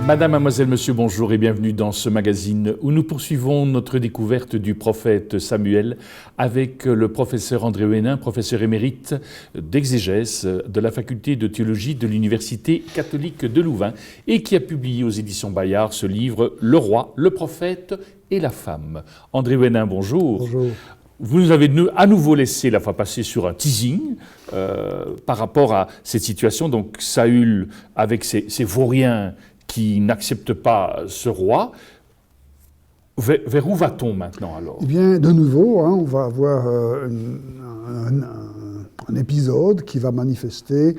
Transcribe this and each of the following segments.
Madame, mademoiselle, monsieur, bonjour et bienvenue dans ce magazine où nous poursuivons notre découverte du prophète Samuel avec le professeur André Ouénin, professeur émérite d'exégèse de la faculté de théologie de l'Université catholique de Louvain et qui a publié aux éditions Bayard ce livre « Le roi, le prophète et la femme ». André Ouénin, bonjour. Bonjour. Vous nous avez à nouveau laissé la fois passée sur un teasing par rapport à cette situation. Donc Saül avec ses vauriens qui n'acceptent pas ce roi. Vers où va-t-on maintenant alors ? Eh bien, de nouveau, on va avoir un épisode qui va manifester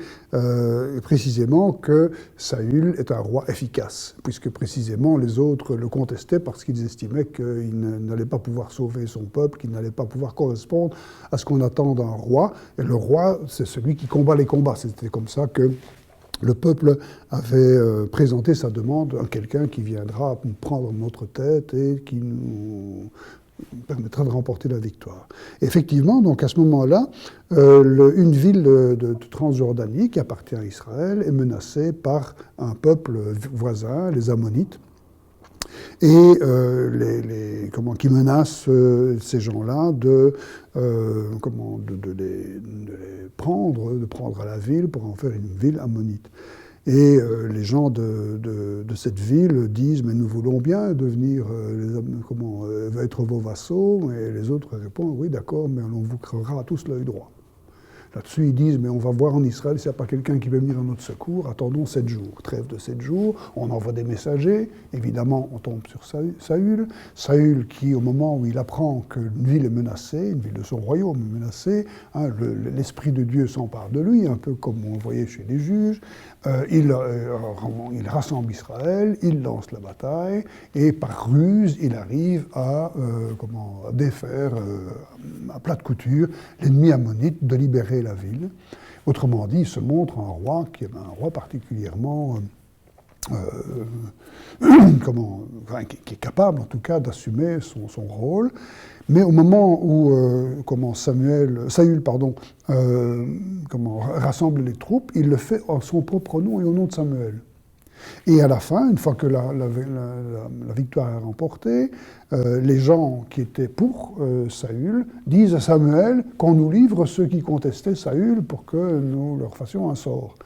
précisément que Saül est un roi efficace, puisque précisément les autres le contestaient parce qu'ils estimaient qu'il n'allait pas pouvoir sauver son peuple, qu'il n'allait pas pouvoir correspondre à ce qu'on attend d'un roi. Et le roi, c'est celui qui combat les combats. C'était comme ça que le peuple avait présenté sa demande à quelqu'un qui viendra prendre notre tête et qui nous permettra de remporter la victoire. Et effectivement, donc à ce moment-là, une ville de Transjordanie qui appartient à Israël est menacée par un peuple voisin, les Ammonites, et qui menacent ces gens-là de prendre à la ville pour en faire une ville ammonite. Et les gens de cette ville disent « mais nous voulons bien devenir être vos vassaux », et les autres répondent « oui d'accord, mais on vous crevera à tous l'œil droit ». Là-dessus, ils disent, mais on va voir en Israël s'il n'y a pas quelqu'un qui veut venir à notre secours, attendons 7 jours. Trêve de 7 jours, on envoie des messagers, évidemment, on tombe sur Saül. Saül qui, au moment où il apprend qu'une ville est menacée, une ville de son royaume est menacée, l'Esprit de Dieu s'empare de lui, un peu comme on le voyait chez les juges, il rassemble Israël, il lance la bataille, et par ruse, il arrive à défaire à plat de couture l'ennemi ammonite, de libérer la ville. Autrement dit, il se montre un roi qui est un roi particulièrement qui est capable en tout cas d'assumer son rôle. Mais au moment où Saül rassemble les troupes, il le fait en son propre nom et au nom de Samuel. Et à la fin, une fois que la victoire est remportée, les gens qui étaient pour Saül disent à Samuel qu'on nous livre ceux qui contestaient Saül pour que nous leur fassions un sort.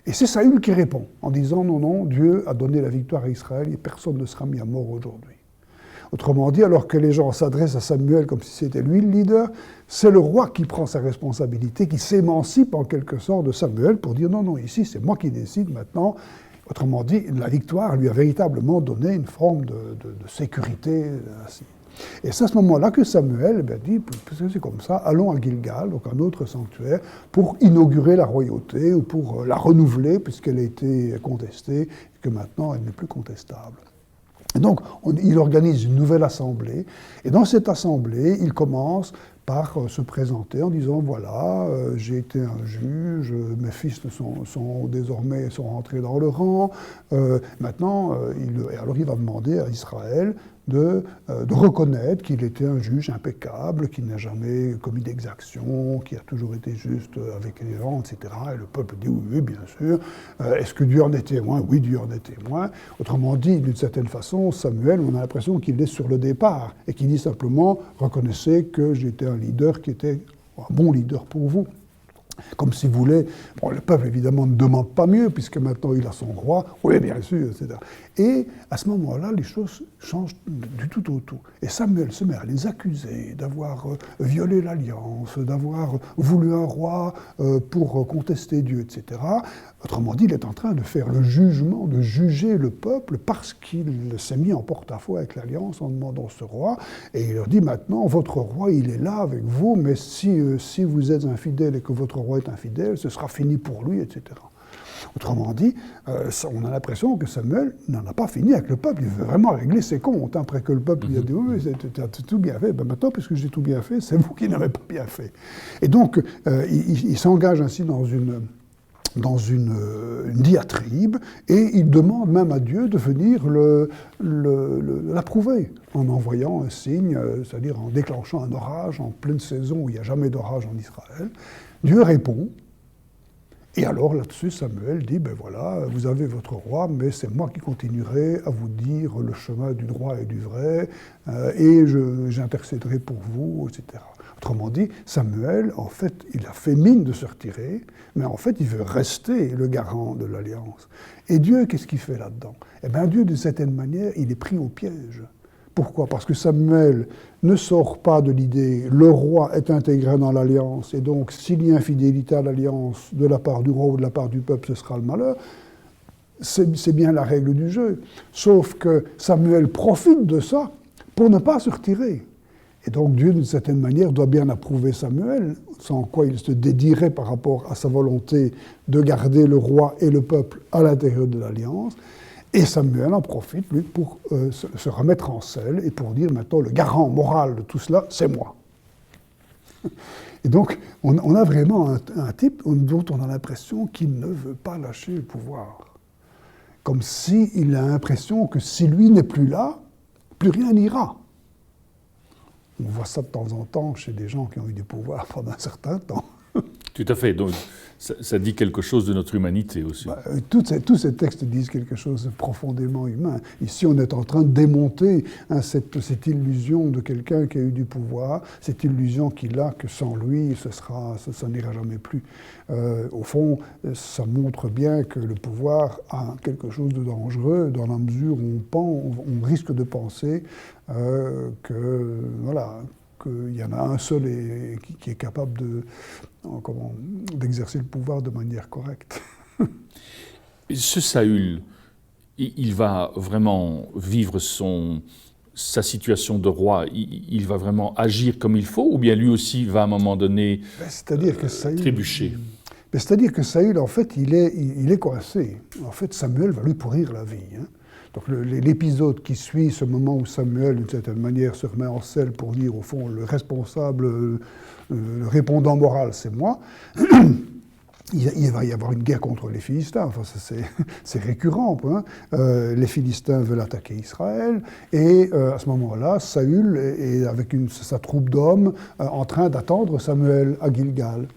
Et c'est Saül qui répond en disant « Non, non, Dieu a donné la victoire à Israël et personne ne sera mis à mort aujourd'hui ». Autrement dit, alors que les gens s'adressent à Samuel comme si c'était lui le leader, c'est le roi qui prend sa responsabilité, qui s'émancipe en quelque sorte de Samuel pour dire « Non, non, ici c'est moi qui décide maintenant ». Autrement dit, la victoire lui a véritablement donné une forme de sécurité. Et c'est à ce moment-là que Samuel dit, puisque c'est comme ça, allons à Gilgal, donc un autre sanctuaire, pour inaugurer la royauté ou pour la renouveler, puisqu'elle a été contestée, et que maintenant elle n'est plus contestable. Et donc, il organise une nouvelle assemblée, et dans cette assemblée, il commence par se présenter en disant « Voilà, j'ai été un juge, mes fils sont désormais rentrés dans le rang. Maintenant, il va demander à Israël de reconnaître qu'il était un juge impeccable, qu'il n'a jamais commis d'exaction, qui a toujours été juste avec les gens, etc. » Et le peuple dit « Oui, oui, bien sûr. Est-ce que Dieu en est témoin ? Oui, Dieu en est témoin. » Autrement dit, d'une certaine façon, Samuel, on a l'impression qu'il est sur le départ et qu'il dit simplement « Reconnaissez que j'étais un leader qui était un bon leader pour vous. » Comme s'il voulait, le peuple évidemment ne demande pas mieux, puisque maintenant il a son roi, oui bien sûr, etc. Et à ce moment-là, les choses changent du tout au tout. Et Samuel se met à les accuser d'avoir violé l'alliance, d'avoir voulu un roi pour contester Dieu, etc. Autrement dit, il est en train de faire le jugement, de juger le peuple parce qu'il s'est mis en porte-à-faux avec l'alliance en demandant ce roi. Et il leur dit maintenant, votre roi, il est là avec vous, mais si vous êtes infidèle et que votre roi est infidèle, ce sera fini pour lui, etc. Autrement dit, on a l'impression que Samuel n'en a pas fini avec le peuple. Il veut vraiment régler ses comptes. Après que le peuple lui a dit « Oui, tu as tout bien fait. » Maintenant, puisque j'ai tout bien fait, c'est vous qui n'avez pas bien fait. Et donc, il s'engage ainsi dans une diatribe, et il demande même à Dieu de venir l'approuver en envoyant un signe, c'est-à-dire en déclenchant un orage en pleine saison où il n'y a jamais d'orage en Israël. Dieu répond, Et alors là-dessus, Samuel dit, ben voilà, vous avez votre roi, mais c'est moi qui continuerai à vous dire le chemin du droit et du vrai, et j'intercéderai pour vous, etc. Autrement dit, Samuel, en fait, il a fait mine de se retirer, mais en fait, il veut rester le garant de l'alliance. Et Dieu, qu'est-ce qu'il fait là-dedans? Eh bien, Dieu, d'une certaine manière, il est pris au piège. Pourquoi? Parce que Samuel ne sort pas de l'idée le roi est intégré dans l'alliance, et donc s'il y a infidélité à l'alliance de la part du roi ou de la part du peuple, ce sera le malheur. C'est bien la règle du jeu. Sauf que Samuel profite de ça pour ne pas se retirer. Et donc Dieu, d'une certaine manière, doit bien approuver Samuel, sans quoi il se dédierait par rapport à sa volonté de garder le roi et le peuple à l'intérieur de l'alliance. Et Samuel en profite, lui, pour se remettre en selle et pour dire maintenant le garant moral de tout cela, c'est moi. Et donc, on a vraiment un type dont on a l'impression qu'il ne veut pas lâcher le pouvoir. Comme s'il a l'impression que si lui n'est plus là, plus rien n'ira. On voit ça de temps en temps chez des gens qui ont eu du pouvoir pendant un certain temps. Tout à fait. Donc, ça dit quelque chose de notre humanité aussi. Tous ces textes disent quelque chose de profondément humain. Ici, on est en train de démonter cette illusion de quelqu'un qui a eu du pouvoir, cette illusion qu'il a que sans lui, ça n'ira jamais plus. Au fond, ça montre bien que le pouvoir a quelque chose de dangereux dans la mesure où on risque de penser qu'il y en a un seul qui est capable d'exercer le pouvoir de manière correcte. Ce Saül, il va vraiment vivre sa situation de roi, il va vraiment agir comme il faut, ou bien lui aussi va à un moment donné trébucher? C'est-à-dire que Saül, en fait, il est coincé. En fait, Samuel va lui pourrir la vie. Donc l'épisode qui suit ce moment où Samuel, d'une certaine manière, se remet en selle pour dire, au fond, le responsable, le répondant moral, c'est moi, il va y avoir une guerre contre les Philistins. Enfin, c'est récurrent. Les Philistins veulent attaquer Israël, et à ce moment-là, Saül est avec sa troupe d'hommes en train d'attendre Samuel à Gilgal.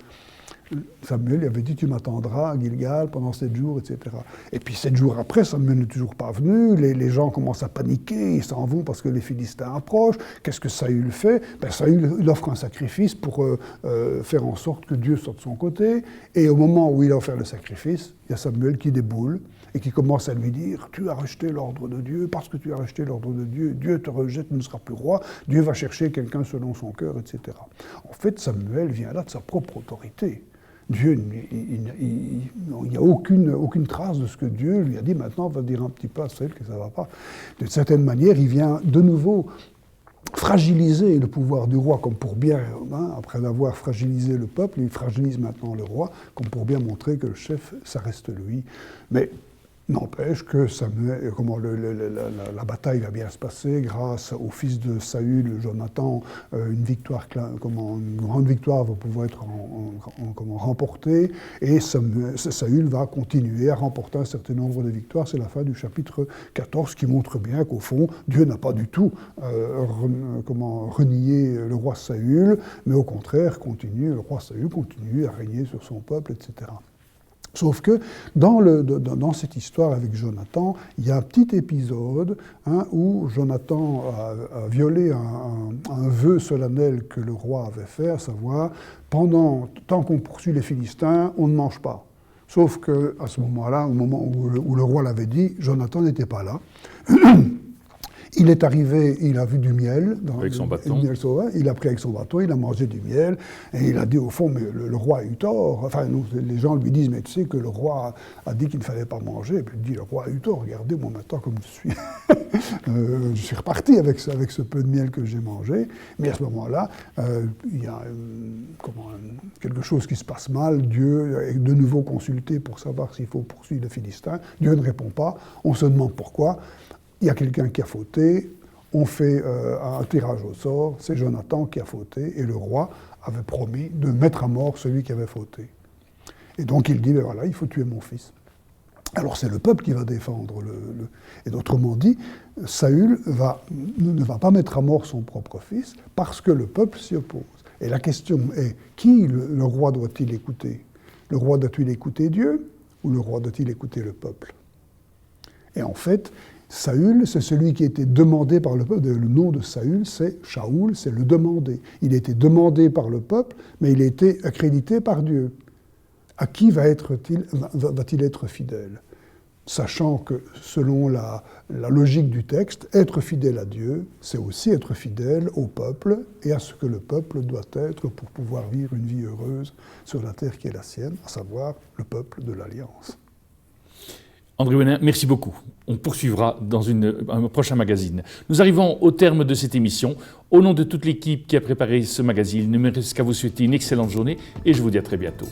Samuel lui avait dit « tu m'attendras à Gilgal pendant 7 jours », etc. Et puis 7 jours après, Samuel n'est toujours pas venu, les gens commencent à paniquer, ils s'en vont parce que les Philistins approchent. Qu'est-ce que Saül fait? Saül il offre un sacrifice pour faire en sorte que Dieu soit de son côté, et au moment où il a offert le sacrifice, il y a Samuel qui déboule et qui commence à lui dire « tu as rejeté l'ordre de Dieu, parce que tu as rejeté l'ordre de Dieu, Dieu te rejette, tu ne seras plus roi, Dieu va chercher quelqu'un selon son cœur, etc. » En fait, Samuel vient là de sa propre autorité. Dieu, il n'y a aucune trace de ce que Dieu lui a dit. Maintenant, on va dire un petit peu à Saül que ça ne va pas. D'une certaine manière, il vient de nouveau fragiliser le pouvoir du roi, comme pour bien, après avoir fragilisé le peuple, il fragilise maintenant le roi, comme pour bien montrer que le chef, ça reste lui. Mais n'empêche que la bataille va bien se passer grâce au fils de Saül, Jonathan. Une grande victoire va pouvoir être remportée, et Saül va continuer à remporter un certain nombre de victoires. C'est la fin du chapitre 14 qui montre bien qu'au fond, Dieu n'a pas du tout renié le roi Saül, mais au contraire, le roi Saül continue à régner sur son peuple, etc. Sauf que dans cette histoire avec Jonathan, il y a un petit épisode où Jonathan a violé un vœu solennel que le roi avait fait, à savoir, tant qu'on poursuit les Philistins, on ne mange pas. Sauf qu'à ce moment-là, au moment où le roi l'avait dit, Jonathan n'était pas là. Il est arrivé, il a vu du miel. Avec son bâton. Il a pris avec son bâton, il a mangé du miel, et il a dit au fond, mais le roi a eu tort. Enfin, les gens lui disent, mais tu sais que le roi a dit qu'il ne fallait pas manger. Et puis il dit, le roi a eu tort, regardez, moi maintenant, comme je suis, je suis reparti avec ce peu de miel que j'ai mangé. Mais à ce moment-là, il y a quelque chose qui se passe mal. Dieu est de nouveau consulté pour savoir s'il faut poursuivre les Philistins. Dieu ne répond pas. On se demande pourquoi. Il y a quelqu'un qui a fauté, on fait un tirage au sort, c'est Jonathan qui a fauté, et le roi avait promis de mettre à mort celui qui avait fauté. Et donc il dit, ben voilà, il faut tuer mon fils. Alors c'est le peuple qui va défendre Et autrement dit, Saül ne va pas mettre à mort son propre fils, parce que le peuple s'y oppose. Et la question est, qui le roi doit-il écouter? Le roi doit-il écouter Dieu ou le roi doit-il écouter le peuple? Et en fait, Saül, c'est celui qui a été demandé par le peuple. Le nom de Saül, c'est Shaoul, c'est le demandé. Il a été demandé par le peuple, mais il a été accrédité par Dieu. À qui va-t-il être fidèle? Sachant que, selon la logique du texte, être fidèle à Dieu, c'est aussi être fidèle au peuple et à ce que le peuple doit être pour pouvoir vivre une vie heureuse sur la terre qui est la sienne, à savoir le peuple de l'Alliance. André Ouénin, merci beaucoup. On poursuivra dans un prochain magazine. Nous arrivons au terme de cette émission. Au nom de toute l'équipe qui a préparé ce magazine, il ne me reste qu'à vous souhaiter une excellente journée et je vous dis à très bientôt.